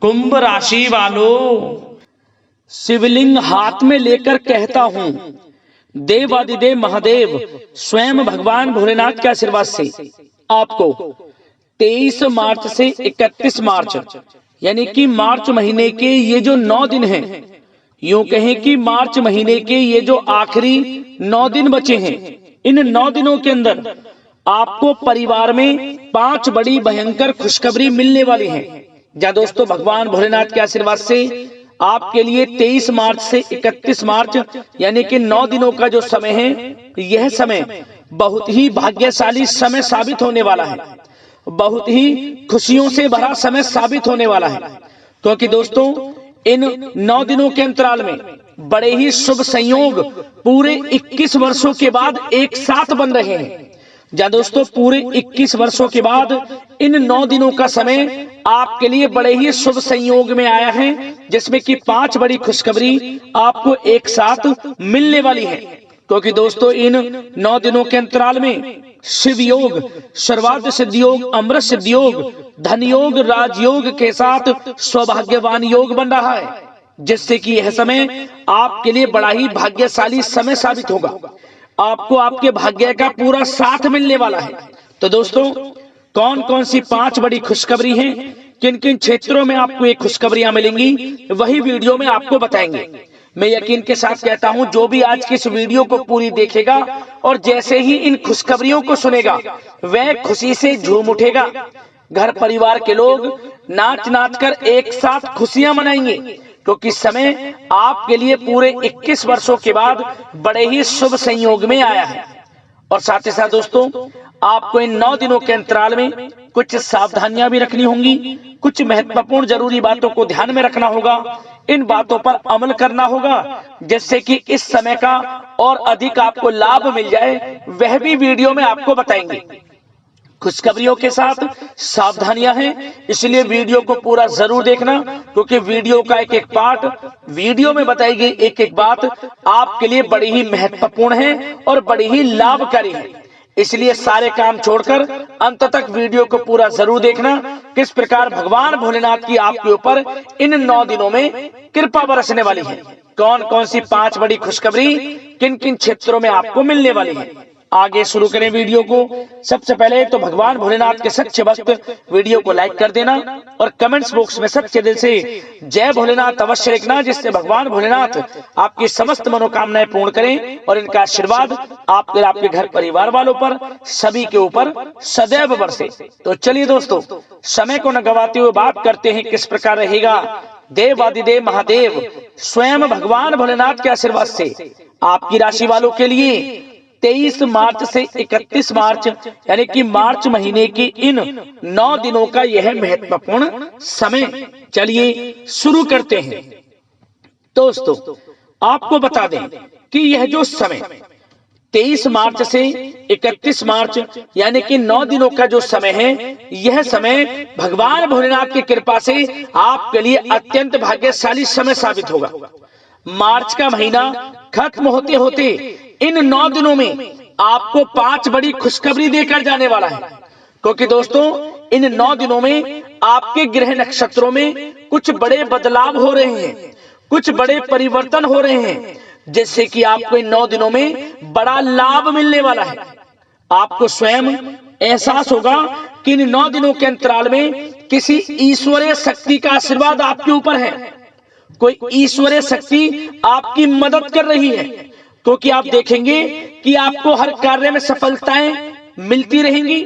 कुंभ राशि वालों, शिवलिंग हाथ में लेकर कहता हूं, देवादिदेव महादेव स्वयं भगवान भोलेनाथ के आशीर्वाद से आपको 23 मार्च से 31 मार्च यानी कि मार्च महीने के ये जो 9 दिन हैं, यूं कहें कि मार्च महीने के ये जो आखिरी 9 दिन बचे हैं, इन 9 दिनों के अंदर आपको परिवार में 5 बड़ी भयंकर खुशखबरी मिलने वाली है। या दोस्तों, भगवान भोलेनाथ के आशीर्वाद से आपके लिए 23 मार्च से 31 मार्च यानी कि 9 दिनों का जो समय है, यह समय बहुत ही भाग्यशाली समय साबित होने वाला है, बहुत ही खुशियों से भरा समय साबित होने वाला है। क्योंकि दोस्तों, इन 9 दिनों के अंतराल में बड़े ही शुभ संयोग पूरे 21 वर्षों के बाद एक साथ बन रहे हैं। या दोस्तों, पूरे 21 वर्षों के बाद इन 9 दिनों का समय आपके लिए बड़े ही शुभ संयोग में आया है, जिसमें कि 5 बड़ी खुशखबरी आपको एक साथ मिलने वाली है। क्योंकि दोस्तों, इन 9 दिनों के अंतराल में शिव योग, सर्वार्थ सिद्धि योग, अमृत सिद्धि योग, धन योग, राजयोग के साथ सौभाग्यवान योग बन रहा है, जिससे कि यह समय आपके लिए बड़ा ही भाग्यशाली समय साबित होगा। आपको आपके भाग्य का पूरा साथ मिलने वाला है। तो दोस्तों, कौन कौन सी 5 बड़ी खुशखबरी हैं, किन किन क्षेत्रों में आपको ये खुशखबरियां मिलेंगी, वही वीडियो में आपको बताएंगे। मैं यकीन के साथ कहता हूं, जो भी आज की इस वीडियो को पूरी देखेगा और जैसे ही इन खुशखबरियों को सुनेगा, वह खुशी से झूम उठेगा। घर परिवार के लोग नाच नाच कर एक साथ खुशियां मनाएंगे, क्योंकि समय आपके लिए पूरे 21 वर्षों के बाद बड़े ही शुभ संयोग में आया है। और साथ ही साथ दोस्तों, आपको इन 9 दिनों के अंतराल में कुछ सावधानियां भी रखनी होंगी, कुछ महत्वपूर्ण जरूरी बातों को ध्यान में रखना होगा, इन बातों पर अमल करना होगा, जिससे कि इस समय का और अधिक आपको लाभ मिल जाए, वह भी वीडियो में आपको बताएंगे। खुशखबरियों के साथ सावधानियां हैं, इसलिए वीडियो को पूरा जरूर देखना, क्योंकि वीडियो का एक एक पार्ट, वीडियो में बताई गई एक एक बात आपके लिए बड़ी ही महत्वपूर्ण है और बड़ी ही लाभकारी है। इसलिए सारे काम छोड़कर अंत तक वीडियो को पूरा जरूर देखना, किस प्रकार भगवान भोलेनाथ की आपके ऊपर इन 9 दिनों में कृपा बरसने वाली है, कौन कौन सी 5 बड़ी खुशखबरी किन किन क्षेत्रों में आपको मिलने वाली है। आगे शुरू करें वीडियो को। सबसे पहले तो भगवान भोलेनाथ के सच्चे भक्त वीडियो को लाइक कर देना और कमेंट्स बॉक्स में सच्चे दिल से जय भोलेनाथ अवश्य लिखना, जिससे भगवान भोलेनाथ आपकी समस्त मनोकामनाएं पूर्ण करें और इनका आशीर्वाद आपके घर परिवार वालों पर, सभी के ऊपर सदैव बरसे। तो चलिए दोस्तों, समय को न गवाते हुए बात करते हैं किस प्रकार रहेगा देवादिदेव महादेव स्वयं भगवान भोलेनाथ के आशीर्वाद से आपकी राशि वालों के लिए 23 मार्च से 31 मार्च यानी कि मार्च महीने की इन 9 दिनों का यह महत्वपूर्ण समय। चलिए शुरू करते हैं। दोस्तों, आपको बता दें कि यह जो समय 23 मार्च से 31 मार्च यानी कि 9 दिनों का जो समय है, यह समय भगवान भोलेनाथ की कृपा से आपके लिए अत्यंत भाग्यशाली समय साबित होगा। मार्च का महीना खत्म होते होते इन 9 दिनों में आपको 5 बड़ी खुशखबरी देकर जाने वाला है। क्योंकि दोस्तों, इन 9 दिनों में आपके ग्रह नक्षत्रों में कुछ बड़े बदलाव हो रहे हैं, कुछ बड़े परिवर्तन हो रहे हैं, जिससे कि आपको इन 9 दिनों में बड़ा लाभ मिलने वाला है। आपको स्वयं एहसास होगा कि इन 9 दिनों के अंतराल में किसी ईश्वरीय शक्ति का आशीर्वाद आपके ऊपर है, कोई ईश्वरीय शक्ति आपकी मदद कर रही है। क्योंकि आप देखेंगे कि आपको हर कार्य में सफलताएं मिलती रहेंगी,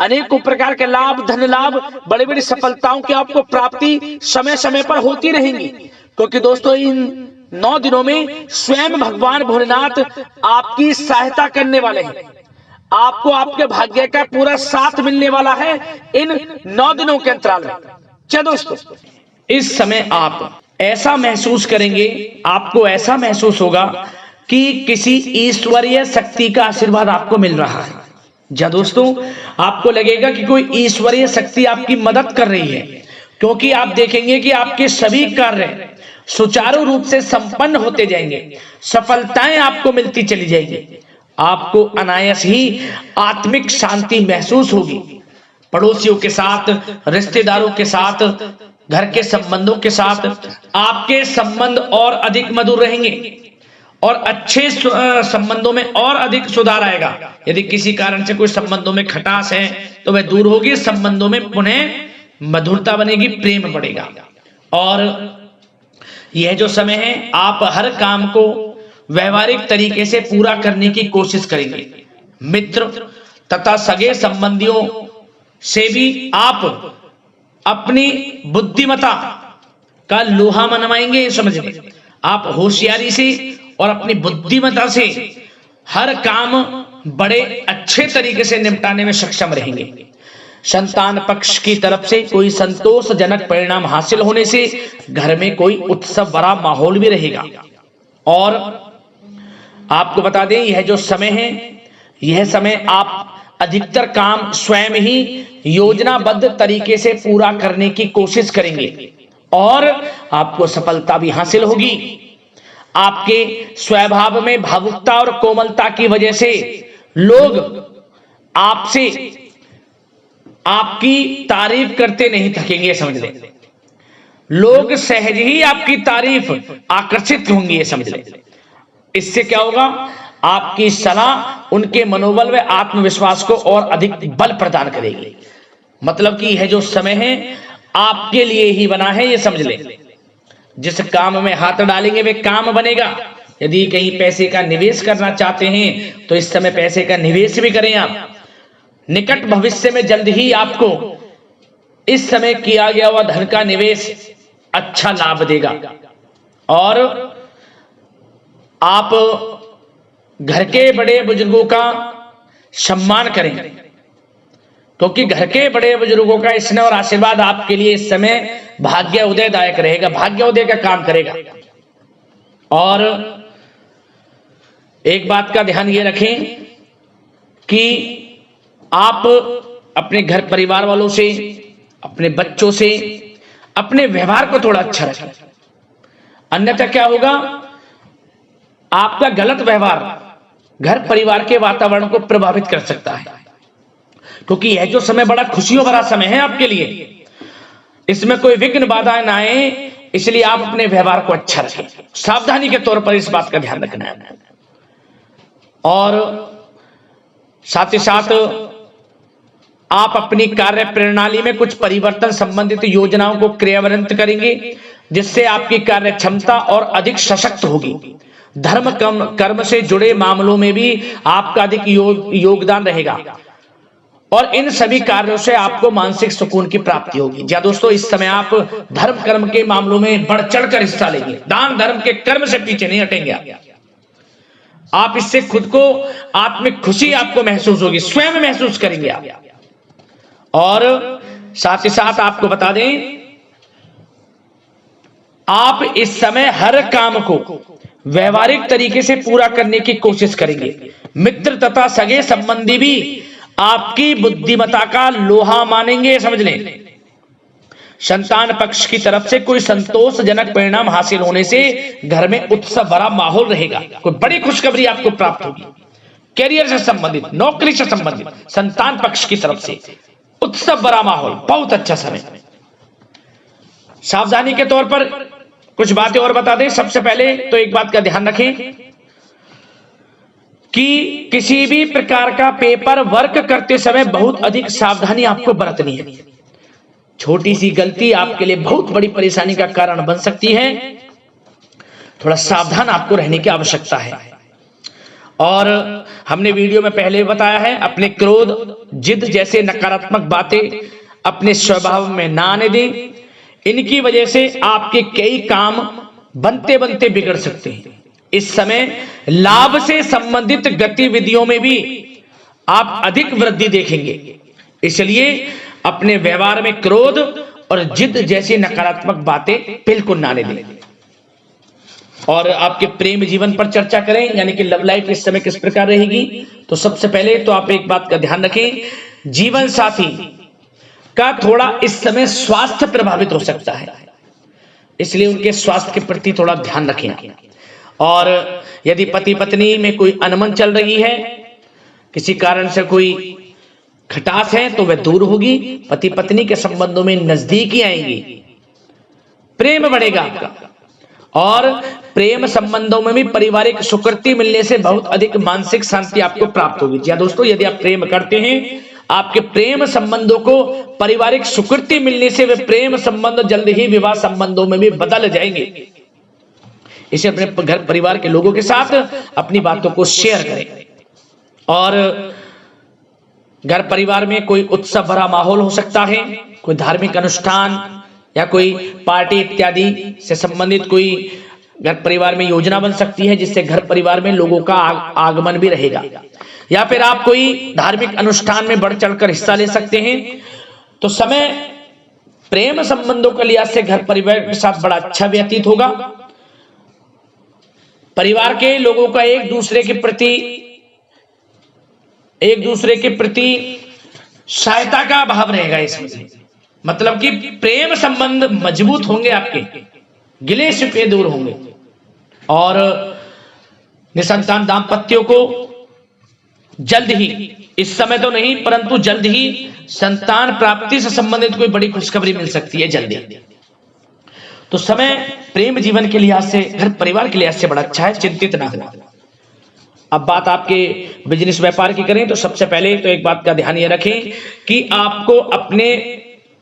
अनेकों प्रकार के लाभ, धन लाभ, बड़ी बड़ी सफलताओं की आपको प्राप्ति समय समय पर होती रहेंगी। क्योंकि दोस्तों, इन 9 दिनों में स्वयं भगवान भोलेनाथ आपकी सहायता करने वाले हैं, आपको आपके भाग्य का पूरा साथ मिलने वाला है इन 9 दिनों के अंतराल में। चलो दोस्तों, इस समय आप ऐसा महसूस करेंगे, आपको ऐसा महसूस होगा कि किसी ईश्वरीय शक्ति का आशीर्वाद आपको मिल रहा है। या दोस्तों, आपको लगेगा कि कोई ईश्वरीय शक्ति आपकी मदद कर रही है, क्योंकि आप देखेंगे कि आपके सभी कार्य सुचारू रूप से संपन्न होते जाएंगे, सफलताएं आपको मिलती चली जाएंगी, आपको अनायास ही आत्मिक शांति महसूस होगी। पड़ोसियों के साथ, रिश्तेदारों के साथ घर के संबंधों के साथ आपके संबंध और अधिक मधुर रहेंगे और अच्छे संबंधों में और अधिक सुधार आएगा। यदि किसी कारण से कोई संबंधों में खटास है तो वह दूर होगी, संबंधों में पुनः मधुरता बनेगी, प्रेम बढ़ेगा। और यह जो समय है आप हर काम को व्यवहारिक तरीके से पूरा करने की कोशिश करेंगे। मित्र तथा सगे संबंधियों से भी आप अपनी बुद्धिमत्ता का लोहा मनवाएंगे। समझिए, आप होशियारी से और अपनी बुद्धिमत्ता से हर काम बड़े अच्छे तरीके से निपटाने में सक्षम रहेंगे। संतान पक्ष की तरफ से कोई संतोषजनक परिणाम हासिल होने से घर में कोई उत्सव भरा माहौल भी रहेगा। और आपको बता दें, यह जो समय है, यह समय आप अधिकतर काम स्वयं ही योजनाबद्ध तरीके से पूरा करने की कोशिश करेंगे और आपको सफलता भी हासिल होगी। आपके स्वभाव में भावुकता और कोमलता की वजह से लोग आपसे आपकी तारीफ करते नहीं थकेंगे। समझ लें, लोग सहज ही आपकी तारीफ आकर्षित होंगे। समझ लें, इससे क्या होगा, आपकी सलाह उनके मनोबल व आत्मविश्वास को और अधिक बल प्रदान करेगी। मतलब कि यह जो समय है आपके लिए ही बना है, ये समझ लें। जिस काम में हाथ डालेंगे वे काम बनेगा। यदि कहीं पैसे का निवेश करना चाहते हैं तो इस समय पैसे का निवेश भी करें आप। निकट भविष्य में जल्द ही आपको इस समय किया गया हुआ धन का निवेश अच्छा लाभ देगा। और आप घर के बड़े बुजुर्गों का सम्मान करें, क्योंकि घर के बड़े बुजुर्गों का स्नेह और आशीर्वाद आपके लिए इस समय भाग्य उदयदायक रहेगा, भाग्य उदय का काम करेगा। और एक बात का ध्यान ये रखें कि आप अपने घर परिवार वालों से, अपने बच्चों से अपने व्यवहार को थोड़ा अच्छा रखें। अन्यथा क्या होगा, आपका गलत व्यवहार घर परिवार के वातावरण को प्रभावित कर सकता है। क्योंकि यह जो समय बड़ा खुशियों भरा समय है आपके लिए, इसमें कोई विघ्न बाधा ना आए, इसलिए आप अपने व्यवहार को अच्छा रखें। सावधानी के तौर पर इस बात का ध्यान रखना है। और साथ ही साथ आप अपनी कार्य प्रणाली में कुछ परिवर्तन संबंधित योजनाओं को क्रियान्वित करेंगे, जिससे आपकी कार्य क्षमता और अधिक सशक्त होगी। धर्म कर्म से जुड़े मामलों में भी आपका अधिक योगदान रहेगा और इन सभी कार्यों से आपको मानसिक सुकून की प्राप्ति होगी। जी दोस्तों, इस समय आप धर्म कर्म के मामलों में बढ़ चढ़कर हिस्सा लेंगे। दान धर्म के कर्म से पीछे नहीं हटेंगे आप। इससे खुद को आत्मिक खुशी आपको महसूस होगी, स्वयं महसूस करेंगे आप। और साथ ही साथ आपको बता दें, आप इस समय हर काम को व्यवहारिक तरीके से पूरा करने की कोशिश करेंगे। मित्र तथा सगे संबंधी भी आपकी बुद्धिमत्ता का लोहा मानेंगे। समझ लें, संतान पक्ष की तरफ से कोई संतोषजनक परिणाम हासिल होने से घर में उत्सव भरा माहौल रहेगा। कोई बड़ी खुशखबरी आपको प्राप्त होगी। कैरियर से संबंधित, नौकरी से संबंधित, संतान पक्ष की तरफ से उत्सव भरा माहौल, बहुत अच्छा समय। सावधानी के तौर पर कुछ बातें और बता दें। सबसे पहले तो एक बात का ध्यान रखें कि किसी भी प्रकार का पेपर वर्क करते समय बहुत अधिक सावधानी आपको बरतनी है। छोटी सी गलती आपके लिए बहुत बड़ी परेशानी का कारण बन सकती है। थोड़ा सावधान आपको रहने की आवश्यकता है। और हमने वीडियो में पहले बताया है, अपने क्रोध, जिद जैसे नकारात्मक बातें अपने स्वभाव में ना आने दें। इनकी वजह से आपके कई काम बनते बनते बिगड़ सकते हैं। इस समय लाभ से संबंधित गतिविधियों में भी आप अधिक वृद्धि देखेंगे, इसलिए अपने व्यवहार में क्रोध और जिद जैसी नकारात्मक बातें बिल्कुल ना आने दें। और आपके प्रेम जीवन पर चर्चा करें, यानी कि लव लाइफ इस समय किस प्रकार रहेगी। तो सबसे पहले तो आप एक बात का ध्यान रखें, जीवन साथी का थोड़ा इस समय स्वास्थ्य प्रभावित हो सकता है, इसलिए उनके स्वास्थ्य के प्रति थोड़ा ध्यान रखें। और यदि पति पत्नी में कोई अनबन चल रही है, किसी कारण से कोई खटास है, तो वह दूर होगी। पति पत्नी के संबंधों में नजदीकी आएंगी प्रेम बढ़ेगा आपका। और प्रेम संबंधों में भी पारिवारिक सुकृति मिलने से बहुत अधिक मानसिक शांति आपको प्राप्त होगी। जी दोस्तों, यदि आप प्रेम करते हैं, आपके प्रेम संबंधों को पारिवारिक सुकृति मिलने से वे प्रेम संबंध जल्द ही विवाह संबंधों में भी बदल जाएंगे। इसे अपने घर परिवार के लोगों के साथ अपनी बातों को शेयर करें। और घर परिवार में कोई उत्सव भरा माहौल हो सकता है, कोई धार्मिक अनुष्ठान या कोई पार्टी इत्यादि से संबंधित कोई घर परिवार में योजना बन सकती है, जिससे घर परिवार में लोगों का आगमन भी रहेगा। या फिर आप कोई धार्मिक अनुष्ठान में बढ़ चढ़कर हिस्सा ले सकते हैं। तो समय प्रेम संबंधों के लिहाज से घर परिवार के साथ बड़ा अच्छा व्यतीत होगा। परिवार के लोगों का एक दूसरे के प्रति सहायता का भाव रहेगा इसमें। मतलब कि प्रेम संबंध मजबूत होंगे, आपके गिले शिकवे दूर होंगे। और निसंतान दाम्पत्यों को जल्द ही, इस समय तो नहीं परंतु जल्द ही संतान प्राप्ति से संबंधित कोई बड़ी खुशखबरी मिल सकती है जल्दी। तो समय प्रेम जीवन के लिहाज से, घर परिवार के लिहाज से बड़ा अच्छा है, चिंतित ना हो। अब बात आपके बिजनेस व्यापार की करें तो सबसे पहले तो एक बात का ध्यान ये रखें कि आपको अपने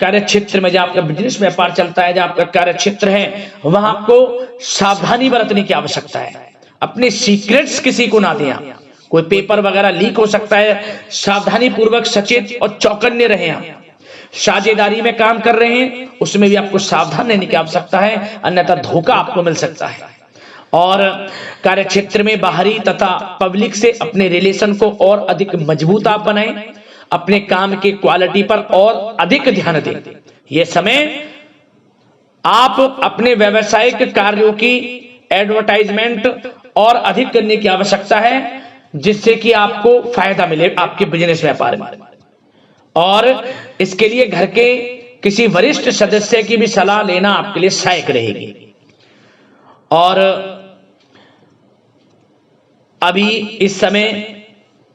कार्य क्षेत्र में, जहां आपका बिजनेस व्यापार चलता है, जहां आपका कार्य क्षेत्र है, वहां आपको सावधानी बरतने की आवश्यकता है। अपने सीक्रेट्स किसी को ना दें। कोई पेपर वगैरह लीक हो सकता है, सावधानी पूर्वक सचेत और चौकन्ने रहें। आप साझेदारी में काम कर रहे हैं, उसमें भी आपको सावधान रहने की आवश्यकता है, अन्यथा धोखा आपको मिल सकता है। और कार्य क्षेत्र में बाहरी तथा पब्लिक से अपने रिलेशन को और अधिक मजबूत आप बनाएं। अपने काम की क्वालिटी पर और अधिक ध्यान दें। यह समय आप अपने व्यावसायिक कार्यों की एडवर्टाइजमेंट और अधिक करने की आवश्यकता है, जिससे कि आपको फायदा मिले आपके बिजनेस व्यापार में। और इसके लिए घर के किसी वरिष्ठ सदस्य की भी सलाह लेना आपके लिए सहायक रहेगी। और अभी इस समय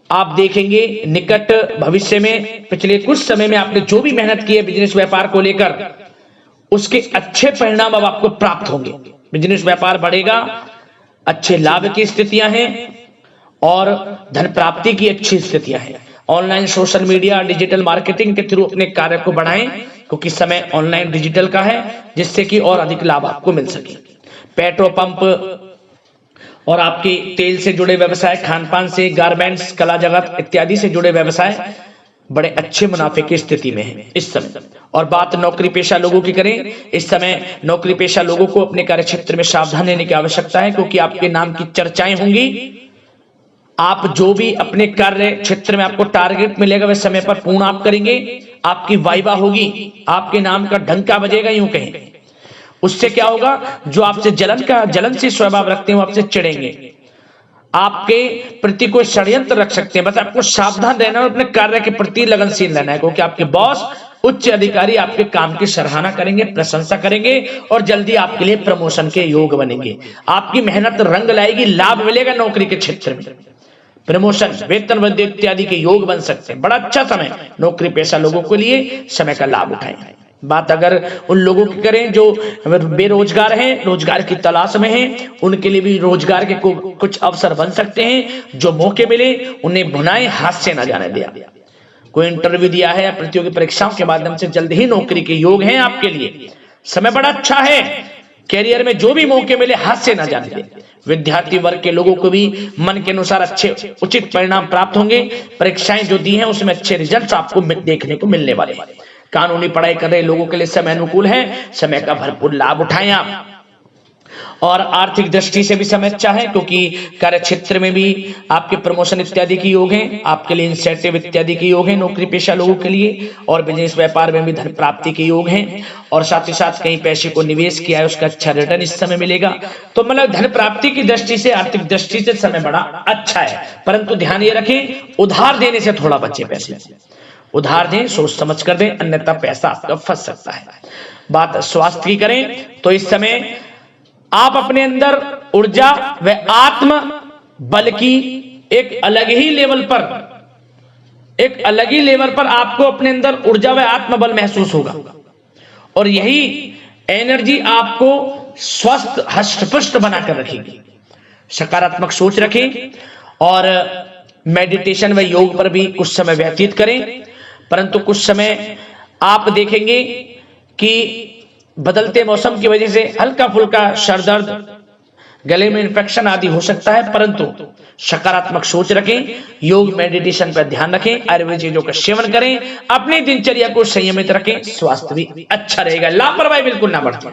आप देखेंगे निकट भविष्य में, पिछले कुछ समय में आपने जो भी मेहनत की है बिजनेस व्यापार को लेकर, उसके अच्छे परिणाम अब आपको प्राप्त होंगे। बिजनेस व्यापार बढ़ेगा, अच्छे लाभ की स्थितियां हैं और धन प्राप्ति की अच्छी स्थितियां हैं। Online social media digital marketing के थ्रू अपने कार्य को बढ़ाएं, क्योंकि समय ऑनलाइन डिजिटल का है, जिससे कि और अधिक लाभ आपको मिल सके। पेट्रोल पंप और आपके तेल से जुड़े व्यवसाय, खान पान से, गारमेंट्स, कला जगत इत्यादि से जुड़े व्यवसाय बड़े अच्छे मुनाफे की स्थिति में है इस समय। और बात नौकरी पेशा लोगों की करें, इस समय नौकरी पेशा लोगों को अपने कार्य क्षेत्र में सावधान रहने की आवश्यकता है, क्योंकि आपके नाम की चर्चाएं होंगी। आप जो भी अपने कार्य क्षेत्र में आपको टारगेट मिलेगा वह समय पर पूर्ण आप करेंगे। आपकी वाइवा होगी, आपके नाम का डंका बजेगा, यूं कहें। उससे क्या होगा, जो आपसे जलनशील स्वभाव रखते हैं वो आपसे चिढ़ेंगे, आपके प्रति कोई षड्यंत्र रख सकते हैं। बस आपको सावधान रहना और अपने कार्य के प्रति लगनशील रहना है, क्योंकि आपके बॉस, उच्च अधिकारी आपके काम की सराहना करेंगे, प्रशंसा करेंगे और जल्दी आपके लिए प्रमोशन के योग बनेंगे। आपकी मेहनत रंग लाएगी, लाभ मिलेगा नौकरी के क्षेत्र में, प्रमोशन, वेतन वृद्धि इत्यादि के योग बन सकते हैं। बड़ा अच्छा समय नौकरी पेशा लोगों के लिए, समय का लाभ उठाएं। बात अगर उन लोगों की करें जो बेरोजगार हैं, रोजगार की तलाश में हैं, उनके लिए भी रोजगार के कुछ अवसर बन सकते हैं। जो मौके मिले उन्हें भुनाएं, हाथ से न जाने दिया। कोई इंटरव्यू दिया है या प्रतियोगी परीक्षाओं के माध्यम से जल्द ही नौकरी के योग हैं आपके लिए। समय बड़ा अच्छा है, कैरियर में जो भी मौके मिले हाथ से न जाने दें। विद्यार्थी वर्ग के लोगों को भी मन के अनुसार अच्छे उचित परिणाम प्राप्त होंगे। परीक्षाएं जो दी हैं उसमें अच्छे रिजल्ट आपको देखने को मिलने वाले हैं। कानूनी पढ़ाई कर रहे लोगों के लिए समय अनुकूल है, समय का भरपूर लाभ उठाएं आप। और आर्थिक दृष्टि से भी समय अच्छा है, क्योंकि कार्य क्षेत्र में भी आपके प्रमोशन इत्यादि के योग हैं, आपके लिए इंसेंटिव इत्यादि के योग हैं नौकरी पेशा लोगों के लिए। और बिजनेस व्यापार में भी धन प्राप्ति के योग हैं, और साथ ही साथ कहीं पैसे को निवेश किया है उसका अच्छा रिटर्न इस समय मिलेगा। तो मतलब धन प्राप्ति की दृष्टि से, आर्थिक दृष्टि से समय बड़ा अच्छा है। परंतु ध्यान ये रखें, उधार देने से थोड़ा बचे। पैसे उधार दें, सोच समझ कर दें, अन्यथा पैसा आपका फंस सकता है। बात स्वास्थ्य की करें तो इस समय आप अपने अंदर ऊर्जा व आत्म बल की एक अलग ही लेवल पर आपको अपने अंदर ऊर्जा व आत्म बल महसूस होगा। और यही एनर्जी आपको स्वस्थ हष्ट-पुष्ट बनाकर रखेगी। सकारात्मक सोच रखें और मेडिटेशन व योग पर भी कुछ समय व्यतीत करें। परंतु कुछ समय आप देखेंगे कि बदलते मौसम की वजह से हल्का फुल्का सर दर्द, गले में इन्फेक्शन आदि हो सकता है, परंतु सकारात्मक सोच रखें, योग मेडिटेशन पर ध्यान रखें, आयुर्वेदिक चीजों का सेवन करें, अपनी दिनचर्या को संयमित रखें, स्वास्थ्य भी अच्छा रहेगा। लापरवाही बिल्कुल ना बरतें।